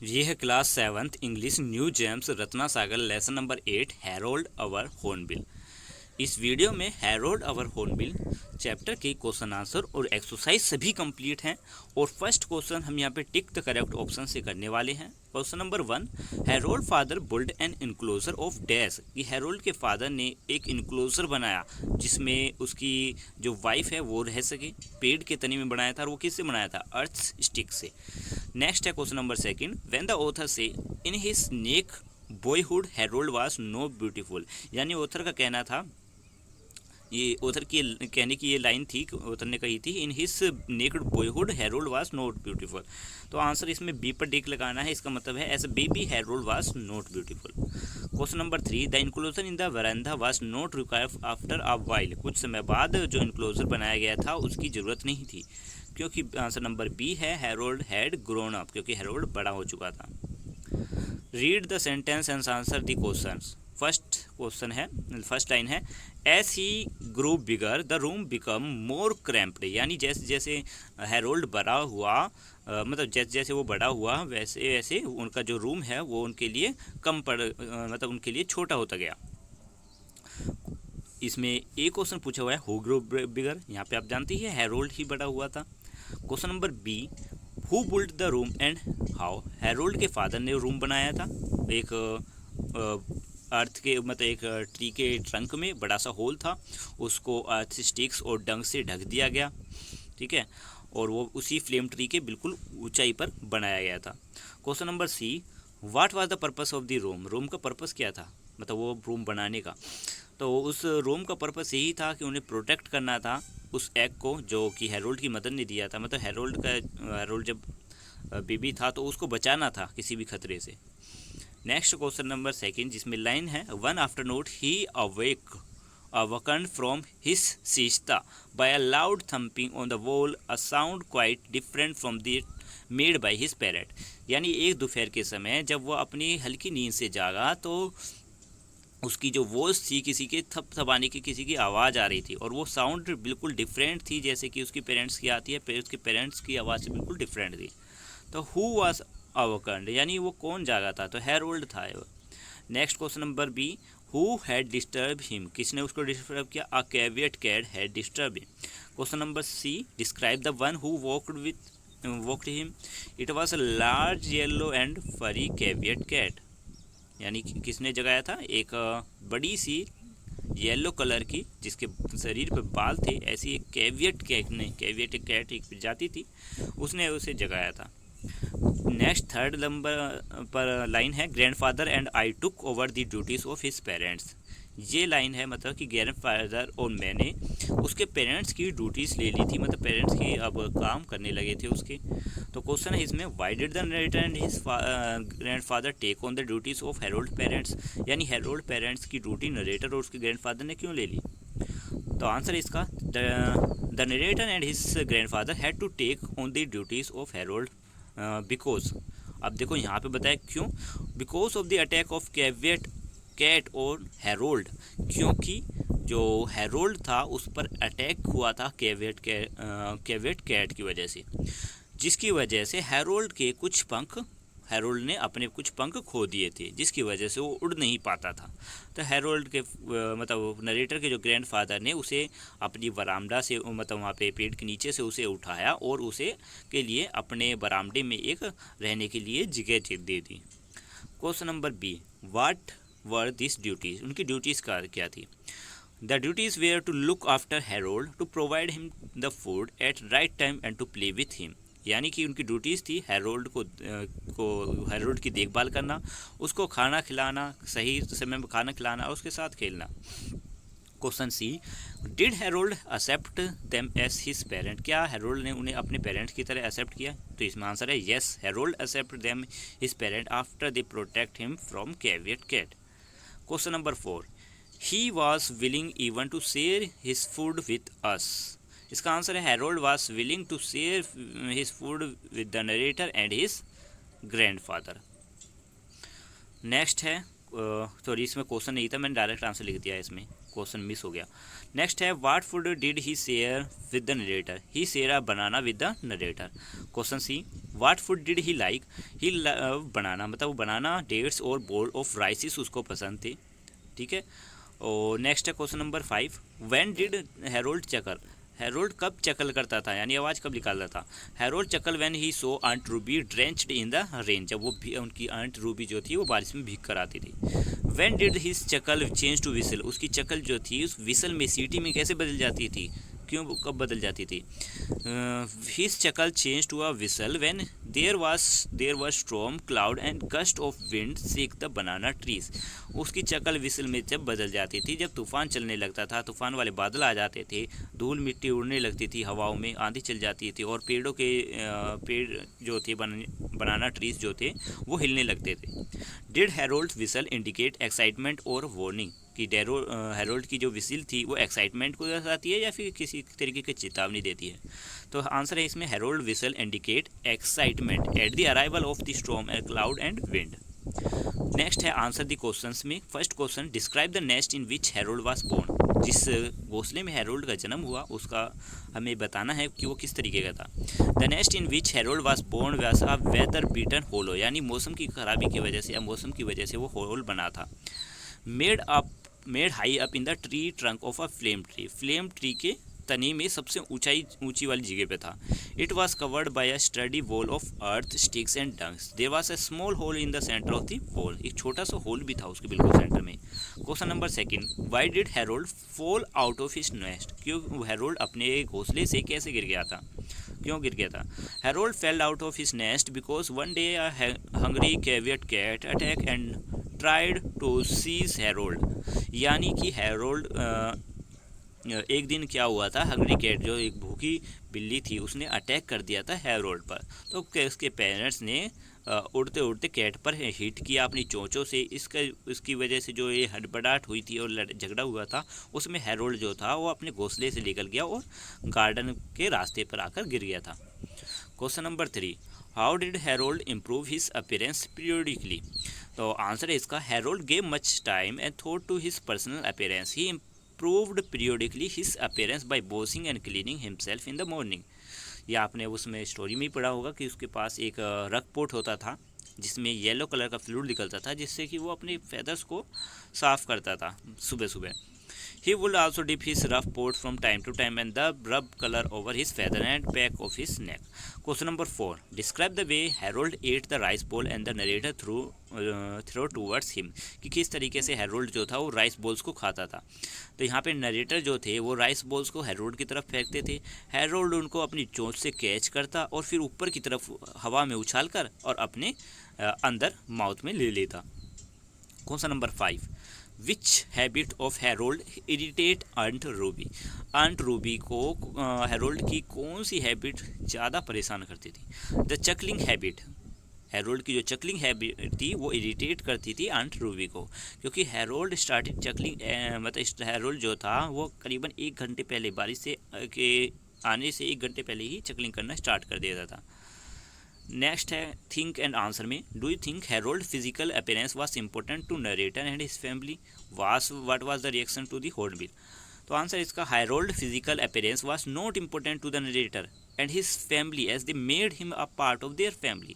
ये है class 7th English new gems Ratna Sagar lesson number 8 Harold our hornbill. इस video में हैरोल्ड अवर हॉर्नबिल चैप्टर के क्वेश्चन आंसर और एक्सरसाइज सभी कंप्लीट हैं। और फर्स्ट क्वेश्चन हम यहाँ पे टिक द करेक्ट ऑप्शन से करने वाले हैं। Question number 1, Harold father built an enclosure of dash. कि हैरोल्ड के फादर ने एक इनक्लोजर बनाया जिसमें उसकी जो वाइफ है वो रह सके। पेड़ के तने में बनाया था और वो किससे बनाया था? अर्थ स्टिक से। नेक्स्ट है question number 2, when the author say in his neck boyhood Harold was no beautiful. यानी ऑथर का कहना था, ये ऑथर की कहने की ये लाइन थी, ऑथर ने कही थी in his naked boyhood Harold was not beautiful. तो आंसर इसमें बी पर टिक लगाना है। इसका मतलब है as a baby Harold was not beautiful. Question number 3, the enclosure in the veranda was not required after a while. कुछ समय बाद जो इनक्लोजर बनाया गया था उसकी ज़रूरत नहीं थी, क्योंकि आंसर नंबर बी है हैरोल्ड हैड ग्रोन अप, क्योंकि हैरोल्ड बड़ा हो चुका था। Read the sentence and answer the questions. First question है, फर्स्ट लाइन है, as he grow bigger the room become more cramped. यानी जैसे जैसे हैरोल्ड बड़ा हुआ, मतलब जैसे जैसे वो बड़ा हुआ वैसे वैसे उनका जो रूम है वो उनके लिए कम पड़ मतलब उनके लिए छोटा होता गया। इसमें एक क्वेश्चन पूछा हुआ है हु ग्रो बिगर। यहाँ पे आप जानते ही हैरोल्ड ही बड़ा हुआ था। Question number B, who built the room and how. Harold के फादर ने रूम बनाया था। एक अर्थ के मतलब एक ट्री के ट्रंक में बड़ा सा होल था, उसको अर्थ स्टिक्स और डंग से ढक दिया गया, ठीक है, और वो उसी फ्लेम ट्री के बिल्कुल ऊंचाई पर बनाया गया था। Question number C, what was the purpose of the room. Room का पर्पस क्या था, मतलब वो रूम बनाने का। तो उस रूम का पर्पस यही था कि उन्हें प्रोटेक्ट करना था उस एग को जो कि हैरोल्ड की मदर ने दिया था। मतलब हैरोल्ड जब बेबी था तो उसको बचाना था किसी भी खतरे से। नेक्स्ट क्वेश्चन नंबर 2, जिसमें लाइन है, one afternoon he awaken from his siesta by a loud thumping on the wall, a sound quite different from the made by his parrot। यानी एक दोपहर के समय जब वह अपनी हल्की नींद से जागा तो उसकी जो वॉइस थी किसी के थपथपाने की, किसी की आवाज़ आ रही थी, और वो साउंड बिल्कुल डिफरेंट थी जैसे कि उसके पेरेंट्स की आती है। उसके पेरेंट्स की आवाज़ से बिल्कुल डिफरेंट थी। तो हु वाज अवकंड, यानी वो कौन जागा था? तो हैरोल्ड था। Next question number B, who had disturb him. किसने उसको डिस्टर्ब किया? A civet cat had disturb him. Question number C, describe the one who woke him. It was a large yellow and furry civet cat. यानी किसने जगाया था? एक बड़ी सी yellow colour की जिसके शरीर पर बाल थे, ऐसी एक कैवियट कैट एक प्रजाति थी, उसने उसे जगाया था। नेक्स्ट थर्ड नंबर पर लाइन है, grandfather and I took over the duties of his parents. ये लाइन है मतलब कि ग्रैंडफादर और मैंने उसके पेरेंट्स की ड्यूटीज़ ले ली थी, मतलब पेरेंट्स की अब काम करने लगे थे उसके। तो क्वेश्चन है इसमें, why did the narrator and his grandfather take on the duties of Harold parents. यानी हैरोल्ड पेरेंट्स की ड्यूटी नरेटर और उसके ग्रैंडफादर ने क्यों ले ली? तो आंसर इसका, the narrator and his grandfather had to take on the duties of Harold because. अब देखो यहाँ पे बताया क्यों, because of the attack of caveat cat और हैरोल्ड। क्योंकि जो हैरोल्ड था उस पर अटैक हुआ था कैवियट कैट की वजह से, जिसकी वजह से हैरोल्ड ने अपने कुछ पंख खो दिए थे, जिसकी वजह से वो उड़ नहीं पाता था। तो हैरोल्ड के मतलब नरेटर के जो ग्रैंडफादर ने उसे अपनी बरामदा से, मतलब वहाँ पे पेड़ के नीचे से उसे उठाया और उसे के लिए अपने बरामदे में एक रहने के लिए जगह दे दी। Question number B, what were this duties. उनकी ड्यूटीज़ क्या थी? The duties were to look after Harold, to provide him the food at right time and to play with him. यानी कि उनकी ड्यूटीज़ थी हैरोल्ड की देखभाल करना, उसको खाना खिलाना, सही समय में खाना खिलाना और उसके साथ खेलना। Question C, did Harold accept them as his parent. क्या हैरोल्ड ने उन्हें अपने पेरेंट्स की तरह एक्सेप्ट किया? तो इसमें आंसर है yes, Harold accept them his parent after they protect him from caveat cat. Question number 4, he was willing even to share his food with us. इसका आंसर है Harold was willing to share his food with the narrator and his grandfather. Next है, sorry इसमें question नहीं था, मैंने direct answer लिख दिया इसमें। क्वेश्चन मिस हो गया। नेक्स्ट है what food did he share with the narrator, he share a banana with the narrator. Question C what food did he like, he banana, मतलब वो बनाना, डेट्स और बोल ऑफ राइसिस उसको पसंद थे, ठीक है। और नेक्स्ट है question number 5, when did Harold chuckle, Harold कब चकल करता था यानी आवाज़ कब निकालता था। Harold chuckle when he saw aunt Ruby drenched in the rain, जब वो उनकी आंट रूबी जो थी वो बारिश में भीग कर आती थी। When did his chuckle change to whistle, उसकी चकल जो थी उस विसल में सीटी में कैसे बदल जाती थी, क्यों कब बदल जाती थी। His chuckle change to a whistle when there was storm cloud and gust of wind shake the banana trees, उसकी चकल विसल में जब बदल जाती थी जब तूफान चलने लगता था, तूफान वाले बादल आ जाते थे, धूल मिट्टी उड़ने लगती थी हवाओं में, आंधी चल जाती थी और पेड़ों के पेड़ जो थे बनाना ट्रीज जो थे वो हिलने लगते थे। Did Harold whistle indicate excitement और वार्निंग, कि हैरोल्ड की जो विसिल थी वो एक्साइटमेंट को दर्शाती है या फिर किसी तरीके की चेतावनी देती है। तो आंसर है इसमें Harold whistle indicate excitement at the arrival of the storm and cloud and wind. Next है आंसर द क्वेश्चंस में। First question, describe the nest in which Harold was born, जिस घोंसले में हैरोल्ड का जन्म हुआ उसका हमें बताना है कि वो किस तरीके का था। The nest in which Harold was born was a weather beaten hollow, यानी मौसम की खराबी की वजह से या मौसम की वजह से वो होल बना था। Made high up in the tree trunk of a flame tree, flame tree के तने में सबसे ऊंची वाली जगह पे था। It was covered by a sturdy wall of earth sticks and dungs, there was a small hole in the centre of the wall, एक छोटा सा होल भी था उसके बिल्कुल सेंटर में। Question number 2, why did Harold fall out of his nest, क्यों Harold अपने घोंसले से कैसे गिर गया था, क्यों गिर गया था। Harold fell out of his nest because one day a hungry caveat cat attack and tried to seize Harold, यानी कि हैरोल्ड एक दिन क्या हुआ था, हंग्री कैट जो एक भूखी बिल्ली थी उसने अटैक कर दिया था हैरोल्ड पर। तो उसके पेरेंट्स ने उड़ते उड़ते कैट पर हिट किया अपनी चोंचों से, इसकी वजह से जो ये हड़बड़ाहट हुई थी और झगड़ा हुआ था उसमें हैरोल्ड जो था वो अपने घोंसले से निकल गया और गार्डन के रास्ते पर आकर गिर गया था। Question number 3, how did Harold improve his appearance periodically. तो आंसर है इसका, Harold gave much time and thought to his personal appearance, he improved periodically his appearance by washing and cleaning himself in the morning. या आपने उसमें story में ही पढ़ा होगा कि उसके पास एक रक पोट होता था जिसमें येलो कलर का फ्लूइड निकलता था जिससे कि वो अपने फेदर्स को साफ करता था सुबह सुबह। He would also dip his rough coat from time to time and rub color over his feather and back of his neck. Question number 4. Describe the way Harold ate the rice bowl and the narrator threw towards him. कि किस तरीके से Harold जो था वो rice balls को खाता था। तो यहाँ पे नरेटर जो थे वो राइस बॉल्स को हैरोल्ड की तरफ फेंकते थे, हैरोल्ड उनको अपनी चोंच से कैच करता और फिर ऊपर की तरफ हवा में उछाल कर और अपने अंदर माउथ में ले लेता। Question number 5, which habit of Harold irritate aunt Ruby. Aunt Ruby को हैरोल्ड की कौन सी हैबिट ज़्यादा परेशान करती थी। द चकलिंग हैबिट, हैरोल्ड की जो चकलिंग हैबिट थी वो इरिटेट करती थी आंट रूबी को, क्योंकि हैरोल्ड स्टार्टेड चकलिंग मतलब हैरोल्ड जो था वो करीबन 1 घंटे पहले बारिश से के आने से 1 घंटे पहले ही चकलिंग करना स्टार्ट कर देता था। नेक्स्ट है थिंक एंड आंसर में, do you think Harold physical appearance was important to narrator and his family, what was the reaction to the hornbill. तो आंसर इसका, Harold physical appearance was not important to the narrator and his family as they made him a part of their family.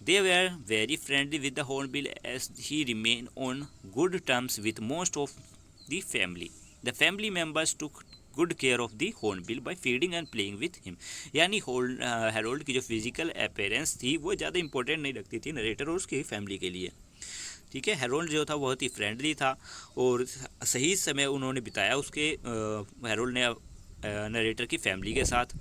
They were very friendly with the Hornbill as he remained on good terms with most of the family. The family members took good care of the Hornbill by feeding and playing with him. यानी Harold की जो physical appearance थी वो ज़्यादा important नहीं लगती थी narrator और उसकी फैमिली के लिए। ठीक है, हैरोल्ड जो था बहुत ही फ्रेंडली था और सही समय उन्होंने बिताया उसके हैरोल्ड ने नरेटर की फैमिली के साथ।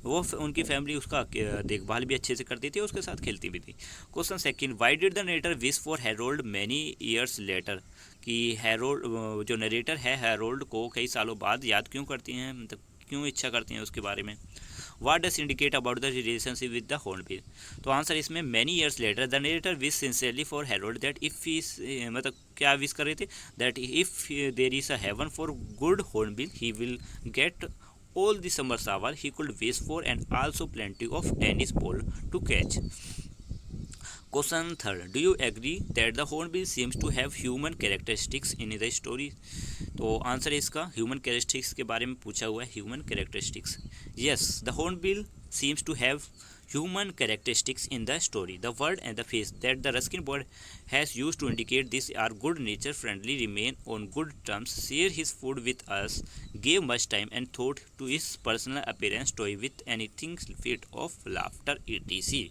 वो उनकी फैमिली उसका देखभाल भी अच्छे से करती थी, उसके साथ खेलती भी थी। Question 2, Y did the narrator wish for Harold many years letter, कि हैरोल्ड जो नरेटर है हैरोल्ड को कई सालों बाद याद क्यों करती हैं, मतलब क्यों इच्छा करती हैं उसके बारे में। What does indicate about the relationship with the hornbill. तो आंसर इसमें, many years later the narrator wish sincerely for Harold that if he मतलब क्या विश कर रहे थे, that if there is a heaven for good hornbill he will get all the summer he could wish for and also plenty of tennis ball to catch. Question third, do you agree that the hornbill seems to have human characteristics in the story? तो answer है इसका human characteristics के बारे में पूछा हुआ है, human characteristics. Yes, the hornbill seems to have human characteristics in the story. The word and the face that the Ruskin bird has used to indicate this are good nature, friendly, remain on good terms, share his food with us, gave much time and thought to his personal appearance, toy with anything fit of laughter etc.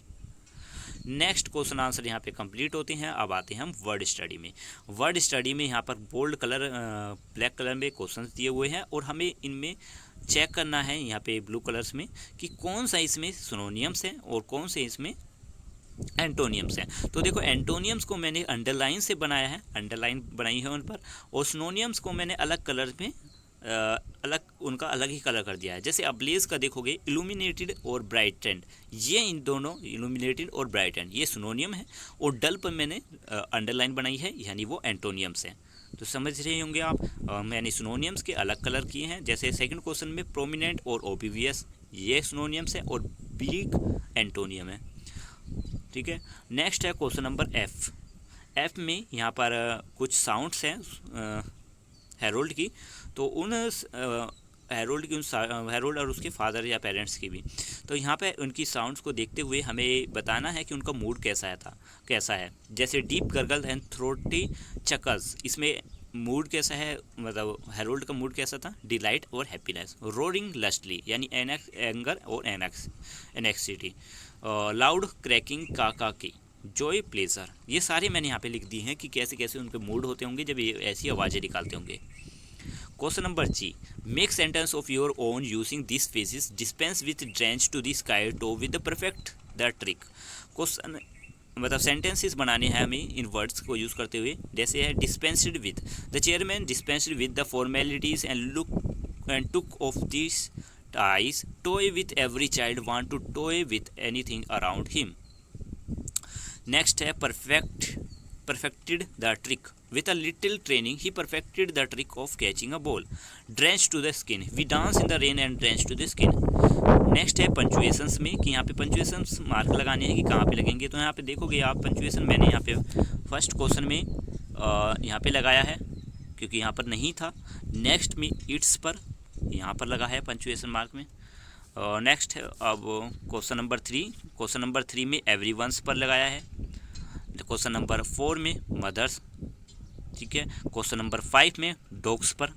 Next question answer यहाँ पे complete होते हैं। अब आते हैं हम word study में। Word study में यहाँ पर बोल्ड कलर ब्लैक कलर में क्वेश्चंस दिए हुए हैं और हमें इनमें चेक करना है यहाँ पे ब्लू कलर्स में कि कौन सा इसमें सिनोनियम्स है और कौन से इसमें एंटोनियम्स हैं। तो देखो एंटोनियम्स को मैंने अंडरलाइन से बनाया है, अंडरलाइन बनाई है उन पर, और सिनोनियम्स को मैंने अलग कलर में अलग उनका अलग ही कलर कर दिया है। जैसे अब्लेज का देखोगे इल्यूमिनेटेड और ब्राइटेंड, ये इन दोनों इल्यूमिनेटेड और ब्राइटेंड ये सिनोनियम है, और डल पर मैंने अंडरलाइन बनाई है यानी वो एंटोनियम्स हैं। तो समझ रहे होंगे आप, मैंने सिनोनियम्स के अलग कलर किए हैं। जैसे सेकंड क्वेश्चन में प्रोमिनेंट और ओबीवियस ये सिनोनियम्स है और बिग एंटोनियम है। ठीक है, नेक्स्ट है क्वेश्चन नंबर एफ। एफ में यहाँ पर कुछ साउंड्स हैं हेरोल्ड की, तो उन हेरोल्ड और उसके फादर या पेरेंट्स की भी, तो यहाँ पे उनकी साउंड्स को देखते हुए हमें बताना है कि उनका मूड कैसा है। जैसे डीप गर्गल एंड थ्रोटी चकल्स, इसमें मूड कैसा है, मतलब हेरोल्ड का मूड कैसा था, डिलाइट और हैप्पीनेस। रोरिंग लस्टली यानी एंगर और एनेक्सिटी। लाउड क्रैकिंग काका की जॉय प्लेजर, ये सारे मैंने यहाँ पे लिख दिए हैं कि कैसे कैसे उनके मूड होते होंगे जब ये ऐसी आवाज़ें निकालते होंगे। Question number G, make sentence of your own using this phases, dispense with drench to the sky toe with the perfect the trick. Question मतलब सेंटेंसेस बनाने हैं हमें इन वर्ड्स को यूज़ करते हुए। जैसे है dispensed with, the chairman dispensed with the formalities and took off this ties, toy with every child want to toy with anything around him. Next है perfected the trick. With a little training, he perfected the trick of catching a ball. Drenched to the skin. We dance in the rain and drenched to the skin. Next है पंचुएशंस में कि यहाँ पे पंचुएशंस mark लगाने हैं कि कहाँ पे लगेंगे। तो यहाँ पे देखोगे आप पंचुएशन मैंने यहाँ पे फर्स्ट क्वेश्चन में यहाँ पे लगाया है क्योंकि यहाँ पर नहीं था। नेक्स्ट में इट्स पर यहाँ पर लगा है पंचुएशन मार्क में। नेक्स्ट है अब क्वेश्चन नंबर थ्री में एवरीवन्स पर लगाया है। क्वेश्चन नंबर 4 में मदर्स, ठीक है। क्वेश्चन नंबर 5 में डॉग्स पर।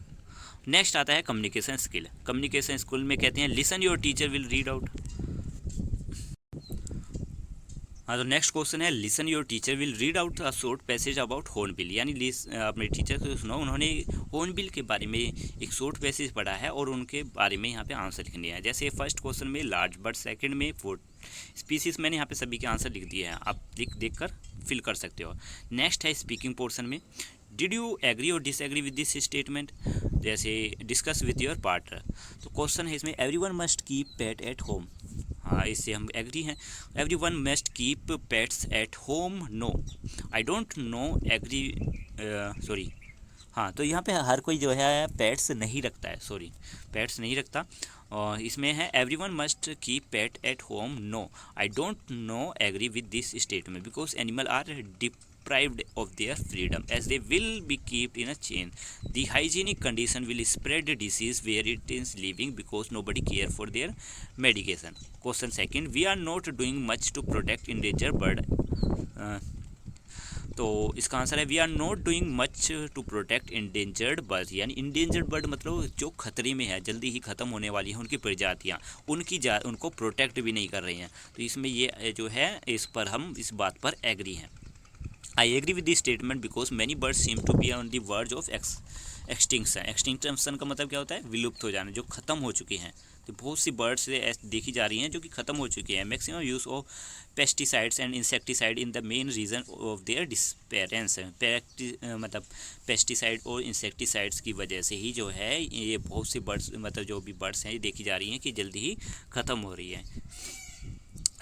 नेक्स्ट आता है कम्युनिकेशन स्किल। कम्युनिकेशन स्किल में कहते हैं listen your teacher will read out. हाँ, तो नेक्स्ट क्वेश्चन है listen your teacher will read out a short passage about hornbill, यानी अपने टीचर को सुनो, उन्होंने हॉर्नबिल के बारे में एक शॉर्ट पैसेज पढ़ा है और उनके बारे में यहाँ पे आंसर लिखने हैं। जैसे फर्स्ट क्वेश्चन में लार्ज बर्ड, सेकंड में फूड स्पीसीज, मैंने यहाँ पे सभी के आंसर लिख दिए हैं, आप देख कर फिल कर सकते हो। नेक्स्ट है स्पीकिंग पोर्शन में डिड यू एग्री और डिसएग्री विद दिस स्टेटमेंट, जैसे डिस्कस विद योर पार्टनर। तो क्वेश्चन है इसमें everyone must keep pet at home, हाँ इससे हम एग्री हैं। Everyone must keep pets at home, no I don't know agree, sorry हाँ, तो यहाँ पे हर कोई जो है पेट्स नहीं रखता है, सॉरी पेट्स नहीं रखता। और इसमें है everyone must keep pet at home, no I don't know agree with this statement because animal are deprived of their freedom as they will be kept in a chain. The hygienic condition will spread the disease where it is living because nobody care for their medication. Question second, we are not doing much to protect endangered bird. तो इसका answer है we are not doing much to protect endangered bird, यानी endangered bird मतलब जो खतरे में है, जल्दी ही ख़त्म होने वाली है उनकी प्रजातियाँ, उनको प्रोटेक्ट भी नहीं कर रही हैं। तो इसमें ये जो है इस पर हम इस बात पर एग्री हैं। I agree with this statement because many birds seem to be on the verge of extinction. Extinction का मतलब क्या होता है, विलुप्त हो जाना, जो ख़त्म हो चुकी हैं। तो बहुत सी बर्ड्स देखी जा रही हैं जो कि ख़त्म हो चुकी हैं। Maximum use of pesticides and insecticide in the main reason of their disappearance, मतलब पेस्टिसाइड और इंसेक्टिसाइड्स की वजह से ही जो है ये बहुत सी बर्ड्स, मतलब जो भी बर्ड्स हैं ये देखी जा रही हैं कि जल्दी ही ख़त्म हो रही है।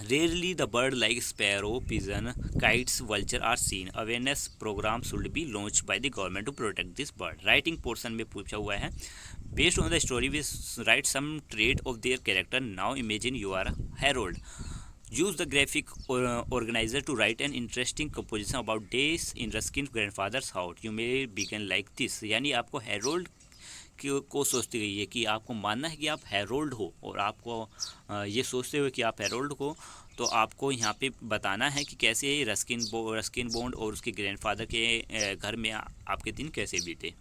Rarely the bird like sparrow, pigeon, kites, vulture are seen. Awareness program should be launched by the government to protect this bird. Writing portion में पूछा हुआ है based on the story we write some trait of their character. Now imagine you are a herald. Use the graphic organizer to write an interesting composition about days in Ruskin grandfathers house, you may begin like this. यानी आपको Harold को सोचते गई है कि आपको मानना है कि आप हेरोल्ड हो, और आपको ये सोचते हुए कि आप हेरोल्ड हो, तो आपको यहाँ पे बताना है कि कैसे रस्किन बॉन्ड और उसके ग्रैंडफादर के घर में आपके दिन कैसे बीते।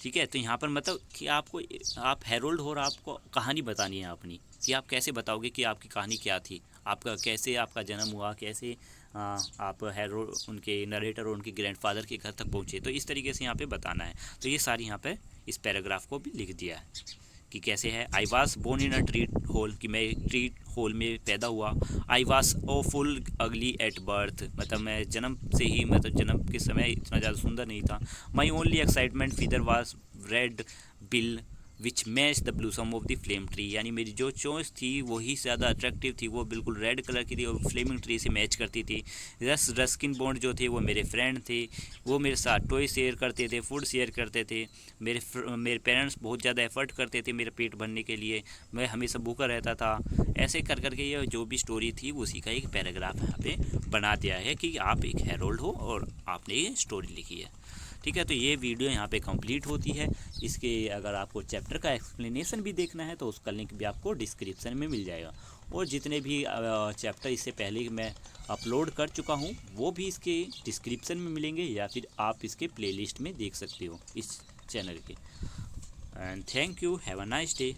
ठीक है, तो यहाँ पर मतलब कि आपको, आप हेरोल्ड हो और आपको कहानी बतानी है अपनी, कि आप कैसे बताओगे कि आपकी कहानी क्या थी, आपका कैसे आपका जन्म हुआ, कैसे आप हेरोल्ड उनके नरेटर और उनके ग्रैंडफादर के घर तक पहुँचे। तो इस तरीके से यहाँ पे बताना है। तो ये सारी यहाँ पे इस पैराग्राफ को भी लिख दिया है कि कैसे है। I was born in a tree hole, कि मैं एक ट्री होल में पैदा हुआ। I was awful ugly at birth, मतलब मैं जन्म से ही, मतलब जन्म के समय इतना ज़्यादा सुंदर नहीं था। My only excitement feather was red bill which match the ब्लूसम of the flame tree, यानी मेरी जो चॉइस थी वही ज़्यादा अट्रैक्टिव थी, वो बिल्कुल रेड कलर की थी और फ्लेमिंग ट्री से मैच करती थी। रस्किन बॉन्ड जो थे वो मेरे फ्रेंड थे, वो मेरे साथ टॉय शेयर करते थे, फूड शेयर करते थे। मेरे पेरेंट्स बहुत ज़्यादा एफर्ट करते थे मेरे पेट भरने के लिए, मैं हमेशा भूखा रहता था। ऐसे कर करके ये जो भी स्टोरी थी उसी का एक पैराग्राफ यहाँ पे बना दिया है कि आप एक हेरोल्ड हो और आपने ये स्टोरी लिखी है। ठीक है, तो ये वीडियो यहाँ पे कंप्लीट होती है। इसके अगर आपको चैप्टर का एक्सप्लेनेशन भी देखना है तो उसका लिंक भी आपको डिस्क्रिप्शन में मिल जाएगा, और जितने भी चैप्टर इससे पहले मैं अपलोड कर चुका हूँ वो भी इसके डिस्क्रिप्शन में मिलेंगे, या फिर आप इसके प्लेलिस्ट में देख सकते हो इस चैनल के। And thank you, have a nice day.